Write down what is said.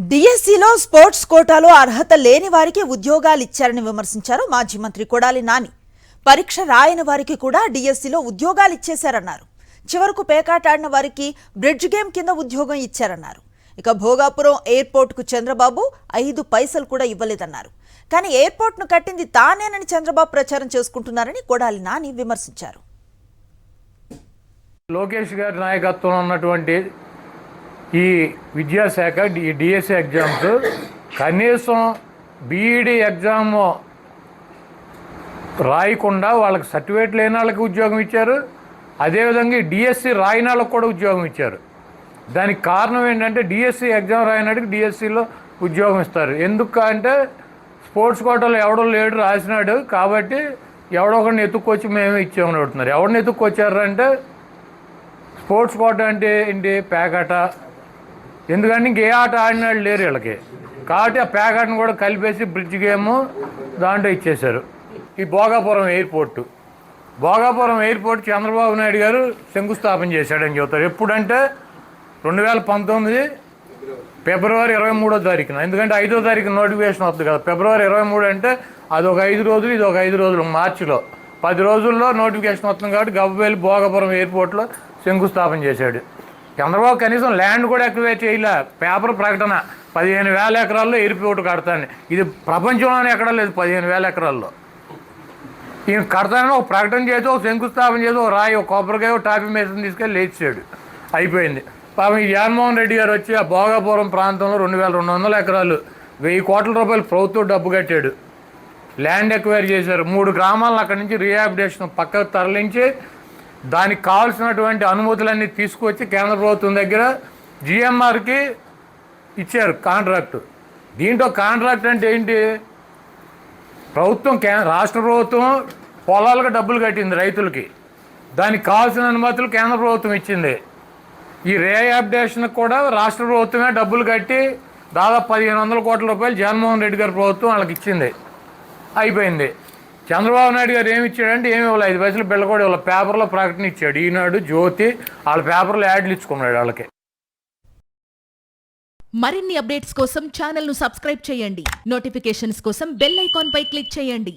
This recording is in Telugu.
డిఎస్సిలో స్పోర్ట్స్ కోటాలో అర్హత లేని వారికి ఉద్యోగాలు ఇచ్చారని విమర్శించారు మాజీ మంత్రి కొడాలి నాని. పరీక్ష రాయని వారికి కూడా డిఎస్సిలో ఉద్యోగాలు ఇచ్చేశారన్నారు. చివరకు పేకాటాడిన వారికి బ్రిడ్జ్ గేమ్ కింద ఉద్యోగం ఇచ్చారన్నారు. ఇక భోగాపురం ఎయిర్పోర్ట్కు చంద్రబాబు 5 పైసలు కూడా ఇవ్వలేదన్నారు. కానీ ఎయిర్పోర్ట్ను కట్టింది తానేనని చంద్రబాబు ప్రచారం చేసుకుంటున్నారని కొడాలి నాని విమర్శించారు. లోకేష్ గారి నాయకత్వంలో ఉన్నటువంటి ఈ విద్యాశాఖ డిఎస్సి ఎగ్జామ్స్ కనీసం బీఈడి ఎగ్జామ్ రాయకుండా వాళ్ళకి సర్టిఫికేట్ లేని వాళ్ళకి ఉద్యోగం ఇచ్చారు. అదేవిధంగా డిఎస్సి రాయని వాళ్ళకి కూడా ఉద్యోగం ఇచ్చారు. దానికి కారణం ఏంటంటే డిఎస్సి ఎగ్జామ్ రాయనాడికి డిఎస్సిలో ఉద్యోగం ఇస్తారు. ఎందుకు అంటే స్పోర్ట్స్ కోటాలో ఎవడో లేడు రాసినాడు కాబట్టి ఎవడో ఒకరిని ఎత్తుక్కొచ్చి మేమే ఇచ్చామని అడుగుతున్నారు. ఎవరిని ఎత్తుక్కొచ్చారంటే స్పోర్ట్స్ కోట అంటే ఏంటి, పేకాట. ఎందుకంటే ఇంకే ఆట ఆడినాడు లేరు వీళ్ళకి, కాబట్టి ఆ పేకాటను కూడా కలిపేసి బ్రిడ్జ్ గేమ్ దాంట్లో ఇచ్చేశారు. ఈ భోగాపురం ఎయిర్పోర్ట్ చంద్రబాబు నాయుడు గారు శంకుస్థాపన చేశాడని చెబుతారు. ఎప్పుడంటే 2019 ఫిబ్రవరి 23వ తారీఖున. ఎందుకంటే 5వ తారీఖున నోటిఫికేషన్ వస్తుంది కదా. ఫిబ్రవరి 23 అంటే అది ఒక 5 రోజులు, ఇది ఒక 5 రోజులు. మార్చిలో 10 రోజుల్లో నోటిఫికేషన్ వస్తుంది కాబట్టి గవ్వవేలి భోగాపురం ఎయిర్పోర్ట్లో శంకుస్థాపన చేశాడు. చంద్రబాబు కనీసం ల్యాండ్ కూడా ఎక్వేర్ చేయలే. పేపర్ ప్రకటన 15,000 ఎకరాల్లో ఎయిర్పోర్ట్ కడతాను. ఇది ప్రపంచంలోనే ఎక్కడా లేదు. 15,000 ఎకరాల్లో ఈయన కడతానని ఒక ప్రకటన చేసి, ఒక శంకుస్థాపన చేసి, ఒక రాయి, ఒక కొబ్బరికాయ, ఒక టాపీ మేసం తీసుకెళ్ళి లేచాడు. అయిపోయింది. పాపం ఈ జగన్మోహన్ రెడ్డి గారు వచ్చి ఆ భోగాపురం ప్రాంతంలో 2,200 ఎకరాలు 1,000 కోట్ల రూపాయలు ప్రభుత్వం డబ్బు కట్టాడు. ల్యాండ్ ఎక్వైర్ చేశారు. 3 గ్రామాలను అక్కడి నుంచి రీహాబిలిటేషన్ పక్కకు తరలించి దానికి కావాల్సినటువంటి అనుమతులన్నీ తీసుకొచ్చి కేంద్ర ప్రభుత్వం దగ్గర జిఎంఆర్కి ఇచ్చారు కాంట్రాక్టు. దీంట్లో కాంట్రాక్ట్ అంటే ఏంటి, ప్రభుత్వం రాష్ట్ర ప్రభుత్వం పొలాలకు డబ్బులు కట్టింది రైతులకి, దానికి కావాల్సిన అనుమతులు కేంద్ర ప్రభుత్వం ఇచ్చింది. ఈ రీహాబిలిటేషన్కి కూడా రాష్ట్ర ప్రభుత్వమే డబ్బులు కట్టి దాదాపు 1,500 కోట్ల రూపాయలు జగన్మోహన్ రెడ్డి గారి ప్రభుత్వం వాళ్ళకి ఇచ్చింది. అయిపోయింది. చంద్రబాబు నాయుడు గారు ఏమి ఇచ్చాడంటే ఏమి ఇవ్వాలి, 5 పైసలు బిళ్ళ కూడా ఇవ్వాలి. పేపర్లో ప్రకటన ఇచ్చాడు. ఈనాడు, జ్యోతి, వాళ్ళ పేపర్లో యాడ్లు ఇచ్చుకున్నాడు వాళ్ళకి. మరిన్ని అప్డేట్స్ కోసం ఛానల్ను సబ్స్క్రైబ్ చేయండి. నోటిఫికేషన్స్ కోసం బెల్ ఐకాన్ పై క్లిక్ చేయండి.